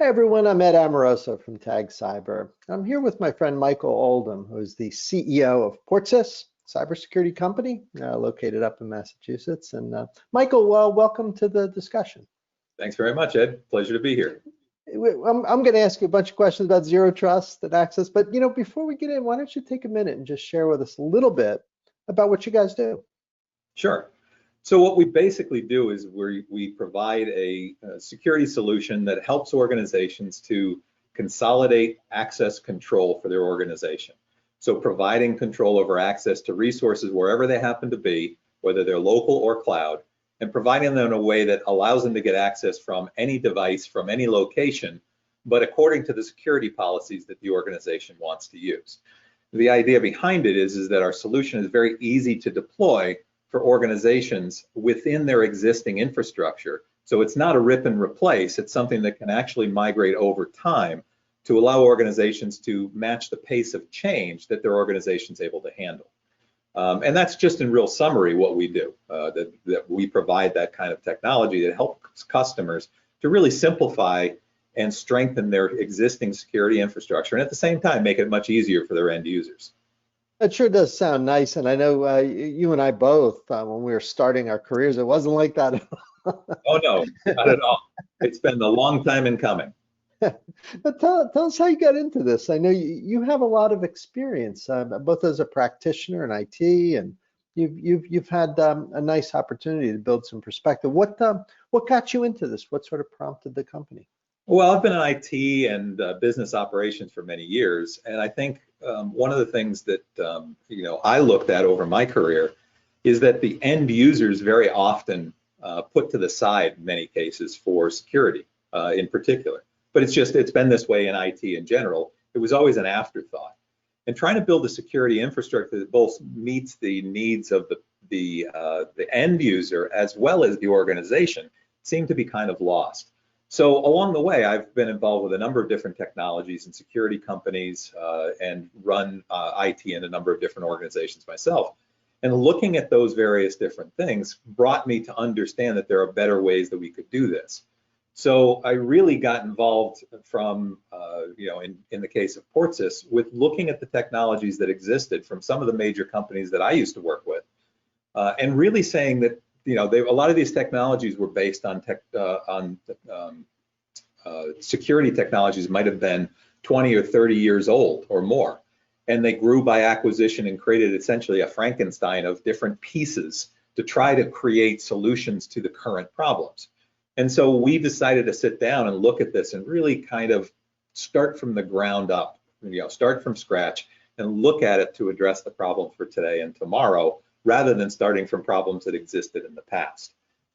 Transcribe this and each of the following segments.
Hi everyone, I'm Ed Amoroso from Tag Cyber. I'm here with my friend Michael Oldham, who is the CEO of PortSys, cybersecurity company located up in Massachusetts. And Michael, welcome to the discussion. Thanks very much, Ed. Pleasure to be here. I'm going to ask you a bunch of questions about zero trust and access, but before we get in, why don't you take a minute and just share with us a little bit about what you guys do? Sure. So what we basically do is we provide a security solution that helps organizations to consolidate access control for their organization. So providing control over access to resources wherever they happen to be, whether they're local or cloud, and providing them in a way that allows them to get access from any device, from any location, but according to the security policies that the organization wants to use. The idea behind it is that our solution is very easy to deploy for organizations within their existing infrastructure. So it's not a rip and replace, it's something that can actually migrate over time to allow organizations to match the pace of change that their organization's able to handle. And that's just in real summary what we do, that we provide that kind of technology that helps customers to really simplify and strengthen their existing security infrastructure, and at the same time make it much easier for their end users. That sure does sound nice, and I know you and I both, when we were starting our careers, it wasn't like that. Oh no, not at all. It's been a long time in coming. But tell us how you got into this. I know you have a lot of experience, both as a practitioner in IT, and you've had a nice opportunity to build some perspective. What got you into this? What sort of prompted the company? Well, I've been in IT and business operations for many years, and I think one of the things that I looked at over my career is that the end users very often put to the side in many cases for security in particular. But it's been this way in IT in general. It was always an afterthought. And trying to build a security infrastructure that both meets the needs of the end user as well as the organization seemed to be kind of lost. So along the way, I've been involved with a number of different technologies and security companies and run IT in a number of different organizations myself. And looking at those various different things brought me to understand that there are better ways that we could do this. So I really got involved from, in the case of PortSys, with looking at the technologies that existed from some of the major companies that I used to work with, and really saying that a lot of these technologies were based on security technologies might have been 20 or 30 years old or more. And they grew by acquisition and created essentially a Frankenstein of different pieces to try to create solutions to the current problems. And so we decided to sit down and look at this and really kind of start from the ground up, start from scratch and look at it to address the problems for today and tomorrow, rather than starting from problems that existed in the past.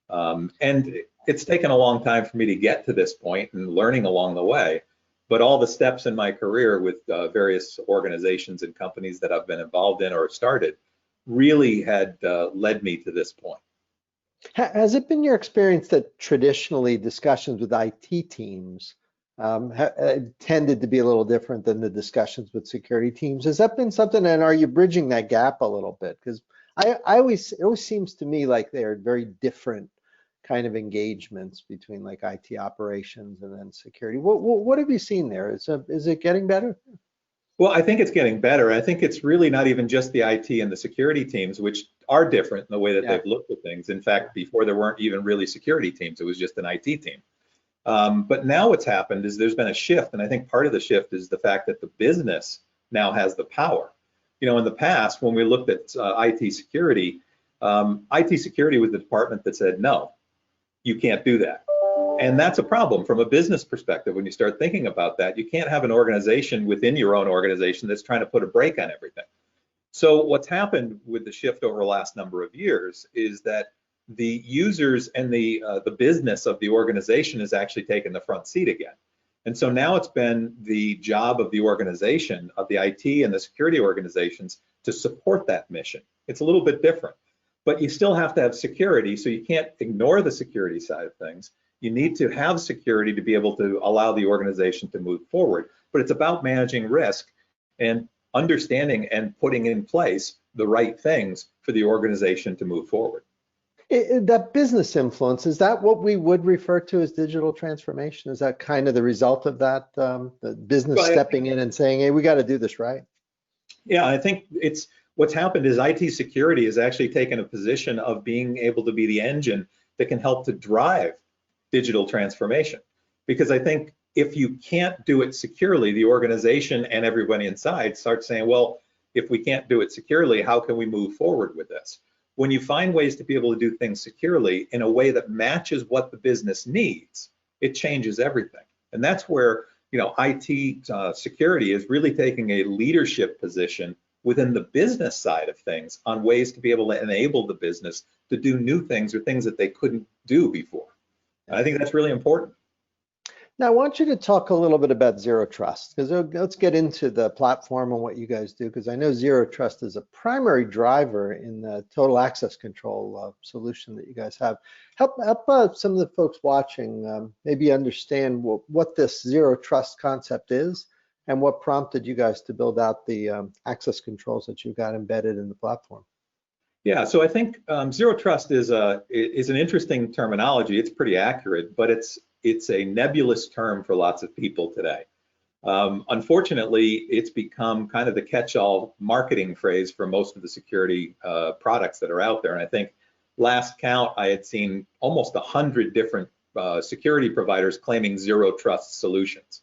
And it's taken a long time for me to get to this point and learning along the way, but all the steps in my career with various organizations and companies that I've been involved in or started really had led me to this point. Has it been your experience that traditionally discussions with IT teams tended to be a little different than the discussions with security teams? Has that been something, and are you bridging that gap a little bit? Because it always seems to me like they're very different kind of engagements between like IT operations and then security. What have you seen there? Is it getting better? Well, I think it's getting better. I think it's really not even just the IT and the security teams, which are different in the way that they've looked at things. In fact, before there weren't even really security teams, it was just an IT team. But now what's happened is there's been a shift, and I think part of the shift is the fact that the business now has the power. In the past, when we looked at IT security was the department that said, no, you can't do that. And that's a problem from a business perspective. When you start thinking about that, you can't have an organization within your own organization that's trying to put a brake on everything. So what's happened with the shift over the last number of years is that the users and the business of the organization has actually taken the front seat again. And so now it's been the job of the organization, of the IT and the security organizations, to support that mission. It's a little bit different, but you still have to have security, so you can't ignore the security side of things. You need to have security to be able to allow the organization to move forward, but it's about managing risk and understanding and putting in place the right things for the organization to move forward. That business influence, is that what we would refer to as digital transformation? Is that kind of the result of that, the business Well, stepping in and saying, hey, we got to do this right? yeah, I think it's what's happened is IT security has actually taken a position of being able to be the engine that can help to drive digital transformation. Because I think if you can't do it securely, the organization and everybody inside starts saying, well, if we can't do it securely, how can we move forward with this? When you find ways to be able to do things securely in a way that matches what the business needs, it changes everything. And that's where, IT security is really taking a leadership position within the business side of things on ways to be able to enable the business to do new things or things that they couldn't do before. And I think that's really important. Now, I want you to talk a little bit about Zero Trust, because let's get into the platform and what you guys do, because I know Zero Trust is a primary driver in the total access control solution that you guys have. Help some of the folks watching maybe understand what this Zero Trust concept is and what prompted you guys to build out the access controls that you've got embedded in the platform. Yeah, so I think Zero Trust is an interesting terminology. It's pretty accurate, but it's a nebulous term for lots of people today. Unfortunately, it's become kind of the catch-all marketing phrase for most of the security products that are out there. And I think last count, I had seen almost 100 different security providers claiming Zero Trust solutions.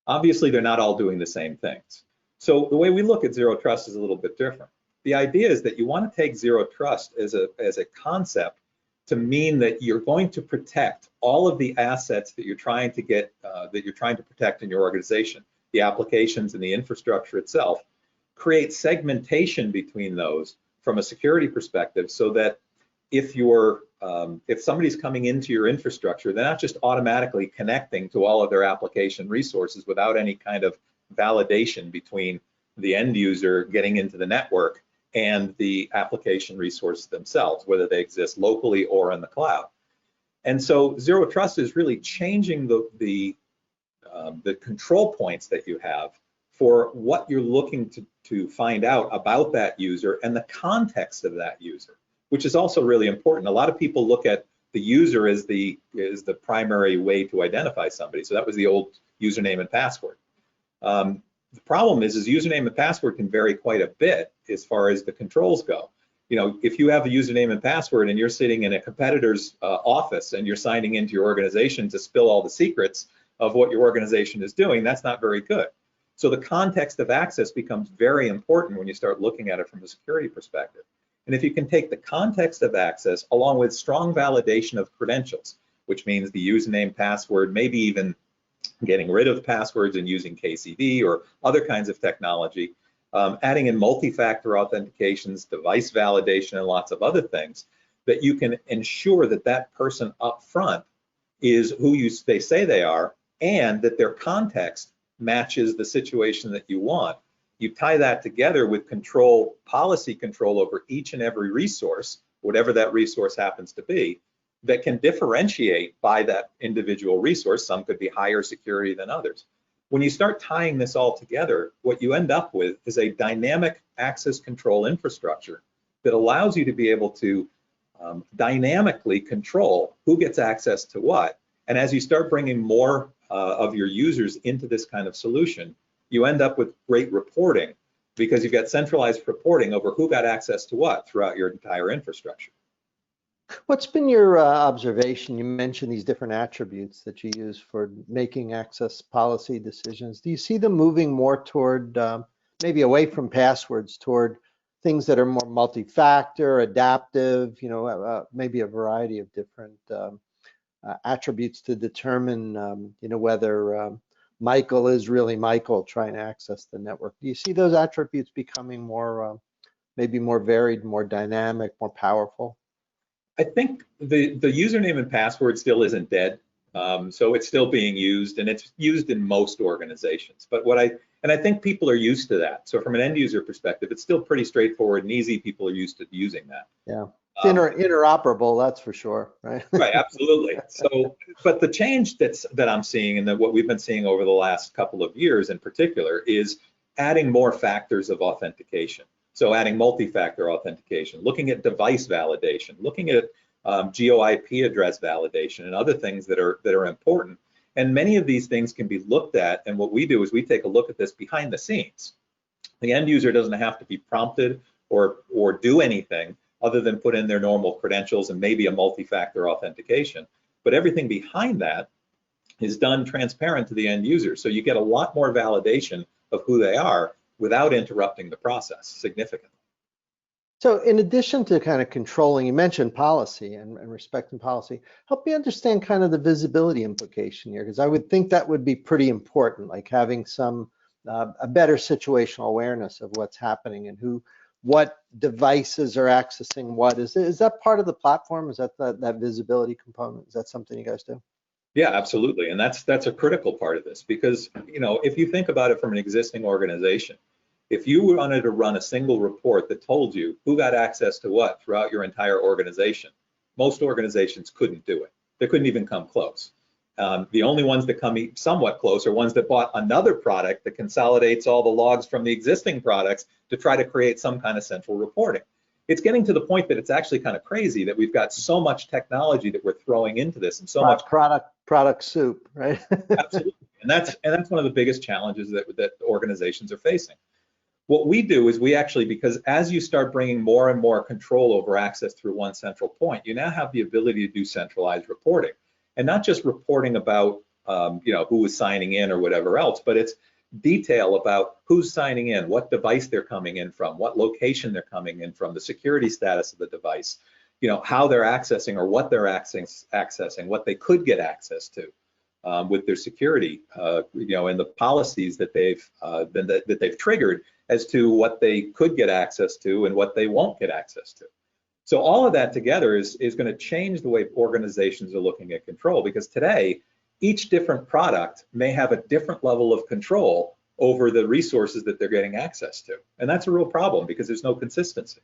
Obviously, they're not all doing the same things. So the way we look at Zero Trust is a little bit different. The idea is that you want to take Zero Trust as a concept to mean that you're going to protect all of the assets that you're trying to protect in your organization, the applications and the infrastructure itself, create segmentation between those from a security perspective, so that if somebody's coming into your infrastructure, they're not just automatically connecting to all of their application resources without any kind of validation between the end user getting into the network and the application resources themselves, whether they exist locally or in the cloud. And so Zero Trust is really changing the control points that you have for what you're looking to find out about that user and the context of that user, which is also really important. A lot of people look at the user as the primary way to identify somebody. So that was the old username and password. The problem is username and password can vary quite a bit as far as the controls go. If you have a username and password and you're sitting in a competitor's office and you're signing into your organization to spill all the secrets of what your organization is doing, that's not very good. So the context of access becomes very important when you start looking at it from a security perspective. And if you can take the context of access along with strong validation of credentials, which means the username, password, maybe even getting rid of passwords and using KCD or other kinds of technology, adding in multi-factor authentications, device validation, and lots of other things, that you can ensure that that person up front is who they say they are, and that their context matches the situation that you want. You tie that together with policy control over each and every resource, whatever that resource happens to be, that can differentiate by that individual resource. Some could be higher security than others. When you start tying this all together, what you end up with is a dynamic access control infrastructure that allows you to be able to dynamically control who gets access to what. And as you start bringing more of your users into this kind of solution, you end up with great reporting, because you've got centralized reporting over who got access to what throughout your entire infrastructure. What's been your observation? You mentioned these different attributes that you use for making access policy decisions. Do you see them moving more toward, maybe away from passwords, toward things that are more multi-factor, adaptive, maybe a variety of different attributes to determine, whether Michael is really Michael trying to access the network? Do you see those attributes becoming more, maybe more varied, more dynamic, more powerful? I think the username and password still isn't dead. So it's still being used, and it's used in most organizations. But I think people are used to that. So from an end user perspective, it's still pretty straightforward and easy. People are used to using that. Yeah, it's interoperable, that's for sure, right? Right, absolutely. So, but the change that I'm seeing, and what we've been seeing over the last couple of years in particular, is adding more factors of authentication. So adding multi-factor authentication, looking at device validation, looking at geo-IP address validation, and other things that are important. And many of these things can be looked at, and what we do is we take a look at this behind the scenes. The end user doesn't have to be prompted or do anything other than put in their normal credentials and maybe a multi-factor authentication. But everything behind that is done transparent to the end user. So you get a lot more validation of who they are without interrupting the process significantly. So in addition to kind of controlling, you mentioned policy and respecting policy, help me understand kind of the visibility implication here, because I would think that would be pretty important, like having some a better situational awareness of what's happening and what devices are accessing what. Is that part of the platform? Is that that visibility component? Is that something you guys do? Yeah, absolutely. And that's a critical part of this, because, you know, if you think about it from an existing organization, if you wanted to run a single report that told you who got access to what throughout your entire organization, most organizations couldn't do it. They couldn't even come close. The only ones that come somewhat close are ones that bought another product that consolidates all the logs from the existing products to try to create some kind of central reporting. It's getting to the point that it's actually kind of crazy that we've got so much technology that we're throwing into this, and so much product soup, right? Absolutely. And that's one of the biggest challenges that organizations are facing. What we do is we actually, because as you start bringing more and more control over access through one central point, you now have the ability to do centralized reporting, and not just reporting about you know, who was signing in or whatever else, but it's detail about who's signing in, what device they're coming in from, what location they're coming in from, the security status of the device, you know, how they're accessing or what they're accessing, what they could get access to with their security, you know, and the policies that they've triggered as to what they could get access to and what they won't get access to. So all of that together is going to change the way organizations are looking at control, because today each different product may have a different level of control over the resources that they're getting access to. And that's a real problem because there's no consistency.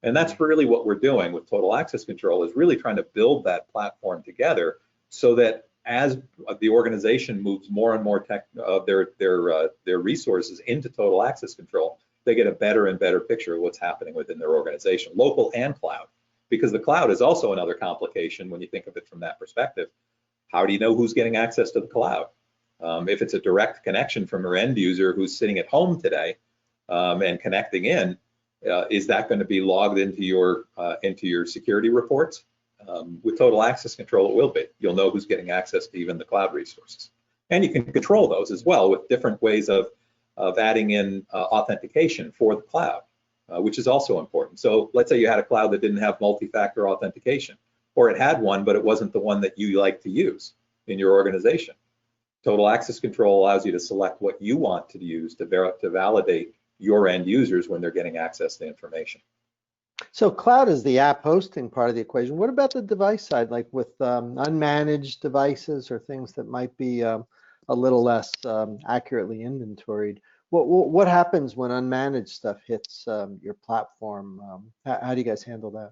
And that's really what we're doing with total access control, is really trying to build that platform together so that as the organization moves more and more of their resources into total access control, they get a better and better picture of what's happening within their organization, local and cloud. Because the cloud is also another complication when you think of it from that perspective. How do you know who's getting access to the cloud? If it's a direct connection from your end user who's sitting at home today and connecting in, is that going to be logged into your security reports? With total access control, it will be. You'll know who's getting access to even the cloud resources. And you can control those as well with different ways of adding in authentication for the cloud, which is also important. So let's say you had a cloud that didn't have multi-factor authentication, or it had one, but it wasn't the one that you like to use in your organization. Total access control allows you to select what you want to use to validate your end users when they're getting access to information. So cloud is the app hosting part of the equation. What about the device side, like with unmanaged devices or things that might be a little less accurately inventoried? What happens when unmanaged stuff hits your platform? How do you guys handle that?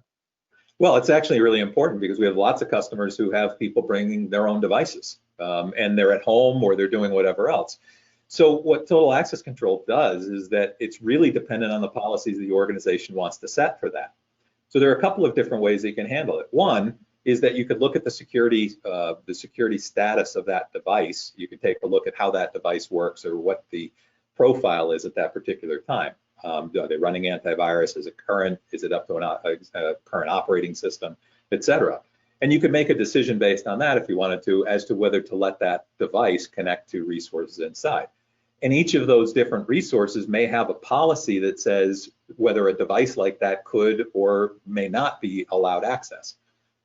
Well, it's actually really important because we have lots of customers who have people bringing their own devices and they're at home or they're doing whatever else. So what total access control does is that it's really dependent on the policies the organization wants to set for that. So there are a couple of different ways that you can handle it. One is that you could look at the security status of that device. You could take a look at how that device works or what the profile is at that particular time. Are they running antivirus? Is it current? Is it up to a current operating system, et cetera? And you could make a decision based on that if you wanted to, as to whether to let that device connect to resources inside. And each of those different resources may have a policy that says whether a device like that could or may not be allowed access.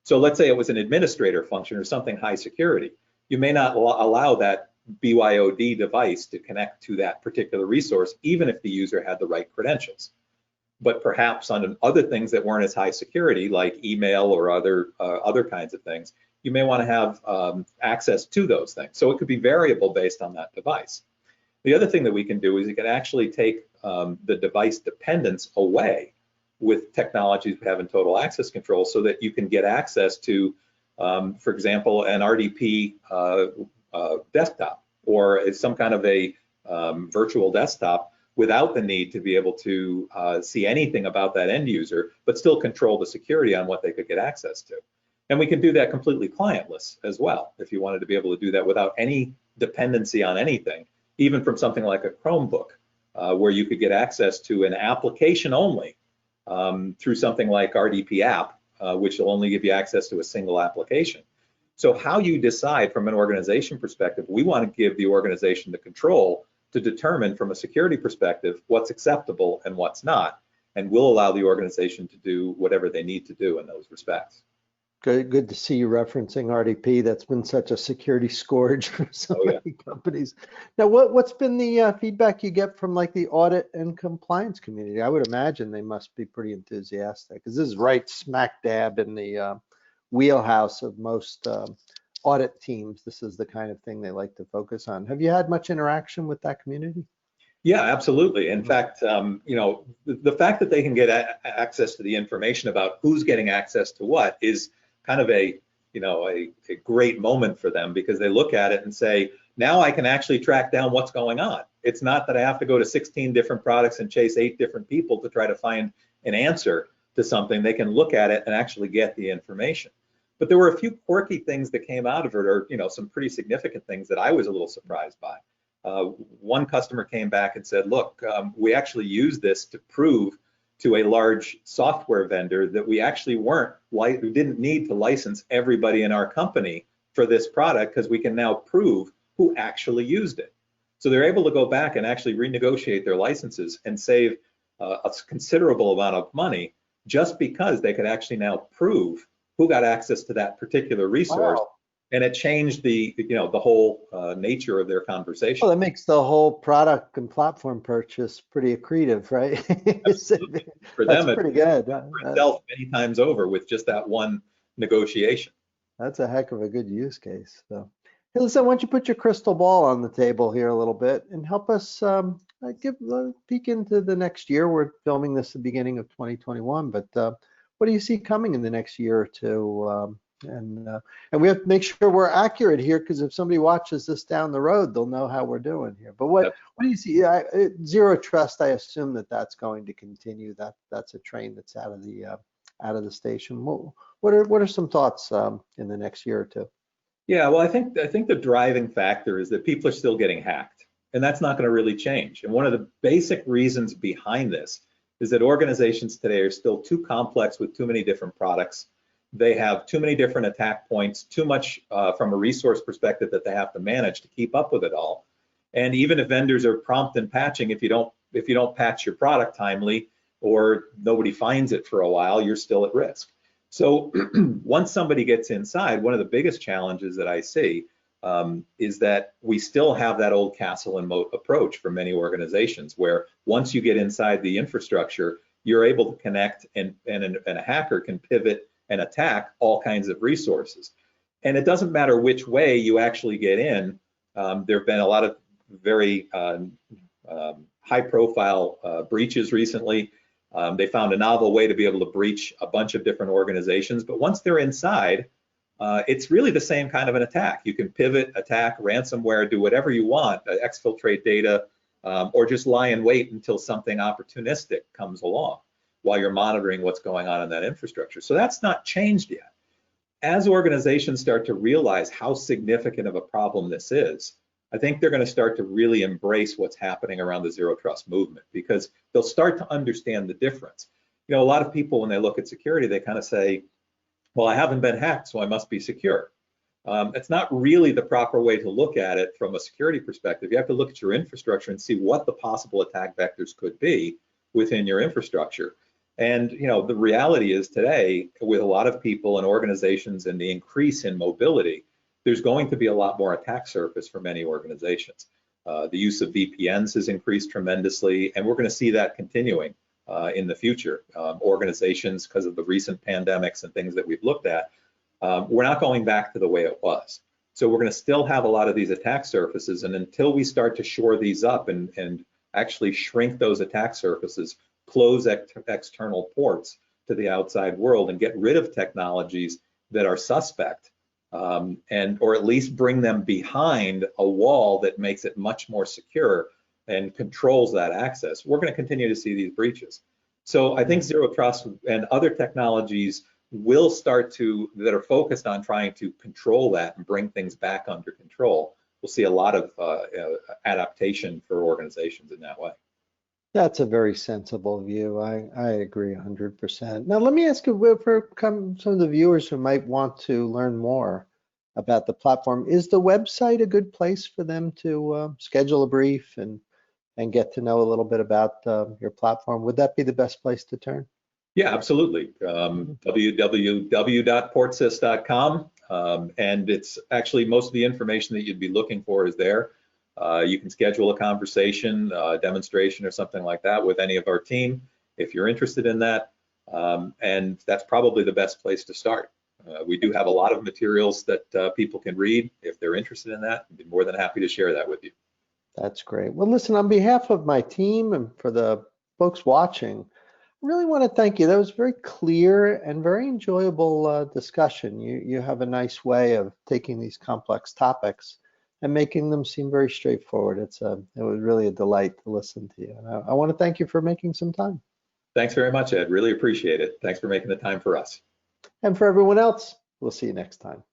So let's say it was an administrator function or something high security. You may not allow that BYOD device to connect to that particular resource, even if the user had the right credentials. But perhaps on other things that weren't as high security, like email or other kinds of things, you may want to have access to those things. So it could be variable based on that device. The other thing that we can do is you can actually take the device dependence away with technologies we have in total access control so that you can get access to, for example, an RDP desktop or some kind of a virtual desktop without the need to be able to see anything about that end user, but still control the security on what they could get access to. And we can do that completely clientless as well, if you wanted to be able to do that without any dependency on anything, even from something like a Chromebook, where you could get access to an application only through something like RDP app, which will only give you access to a single application. So how you decide from an organization perspective, we want to give the organization the control to determine from a security perspective what's acceptable and what's not, and we'll allow the organization to do whatever they need to do in those respects. Good to see you referencing RDP. That's been such a security scourge for so many companies. Now, what's been the feedback you get from like the audit and compliance community? I would imagine they must be pretty enthusiastic, because this is right smack dab in the wheelhouse of most audit teams. This is the kind of thing they like to focus on. Have you had much interaction with that community? Yeah, absolutely. In fact, the fact that they can get access to the information about who's getting access to what is kind of a great moment for them, because they look at it and say, now I can actually track down what's going on. It's not that I have to go to 16 different products and chase 8 different people to try to find an answer to something. They can look at it and actually get the information. But there were a few quirky things that came out of it, or some pretty significant things that I was a little surprised by. One customer came back and said, look, we actually use this to prove to a large software vendor that we actually we didn't need to license everybody in our company for this product, because we can now prove who actually used it. So they're able to go back and actually renegotiate their licenses and save a considerable amount of money, just because they could actually now prove who got access to that particular resource. Wow. And it changed the whole nature of their conversation. Well, that makes the whole product and platform purchase pretty accretive, right? For them, it's pretty good. For itself many times over with just that one negotiation. That's a heck of a good use case. So, hey, listen, why don't you put your crystal ball on the table here a little bit and help us give a peek into the next year. We're filming this at the beginning of 2021, but what do you see coming in the next year or two? And we have to make sure we're accurate here, because if somebody watches this down the road, they'll know how we're doing here. But what do you see? Zero trust, I assume that's going to continue. That's a train that's out of the station. What are some thoughts in the next year or two? Yeah, well, I think the driving factor is that people are still getting hacked, and that's not going to really change. And one of the basic reasons behind this is that organizations today are still too complex with too many different products. They have too many different attack points, too much from a resource perspective that they have to manage to keep up with it all. And even if vendors are prompt in patching, if you don't patch your product timely, or nobody finds it for a while, you're still at risk. So once somebody gets inside, one of the biggest challenges that I see is that we still have that old castle and moat approach for many organizations, where once you get inside the infrastructure, you're able to connect, and a hacker can pivot and attack all kinds of resources. And it doesn't matter which way you actually get in. There have been a lot of very high profile breaches recently. They found a novel way to be able to breach a bunch of different organizations, but once they're inside, it's really the same kind of an attack. You can pivot, attack, ransomware, do whatever you want, exfiltrate data, or just lie in wait until something opportunistic comes along while you're monitoring what's going on in that infrastructure. So that's not changed yet. As organizations start to realize how significant of a problem this is, I think they're going to start to really embrace what's happening around the zero trust movement, because they'll start to understand the difference. A lot of people, when they look at security, they kind of say, well, I haven't been hacked, so I must be secure. It's not really the proper way to look at it from a security perspective. You have to look at your infrastructure and see what the possible attack vectors could be within your infrastructure. And the reality is today, with a lot of people and organizations and the increase in mobility, there's going to be a lot more attack surface for many organizations. The use of VPNs has increased tremendously, and we're going to see that continuing in the future. Organizations, because of the recent pandemics and things that we've looked at, we're not going back to the way it was. So we're going to still have a lot of these attack surfaces, and until we start to shore these up and actually shrink those attack surfaces, close external ports to the outside world, and get rid of technologies that are suspect, or at least bring them behind a wall that makes it much more secure and controls that access, we're going to continue to see these breaches. So I think zero trust and other technologies that are focused on trying to control that and bring things back under control, we'll see a lot of adaptation for organizations in that way. That's a very sensible view. I agree 100%. Now, let me ask you, for some of the viewers who might want to learn more about the platform, is the website a good place for them to schedule a brief and get to know a little bit about your platform? Would that be the best place to turn? Yeah, absolutely. www.portsys.com. And it's actually most of the information that you'd be looking for is there. You can schedule a conversation, demonstration or something like that with any of our team if you're interested in that. And that's probably the best place to start. We do have a lot of materials that people can read. If they're interested in that, I'd be more than happy to share that with you. That's great. Well, listen, on behalf of my team and for the folks watching, I really want to thank you. That was very clear and very enjoyable discussion. You have a nice way of taking these complex topics and making them seem very straightforward. It was really a delight to listen to you. And I want to thank you for making some time. Thanks very much, Ed. Really appreciate it. Thanks for making the time for us. And for everyone else, we'll see you next time.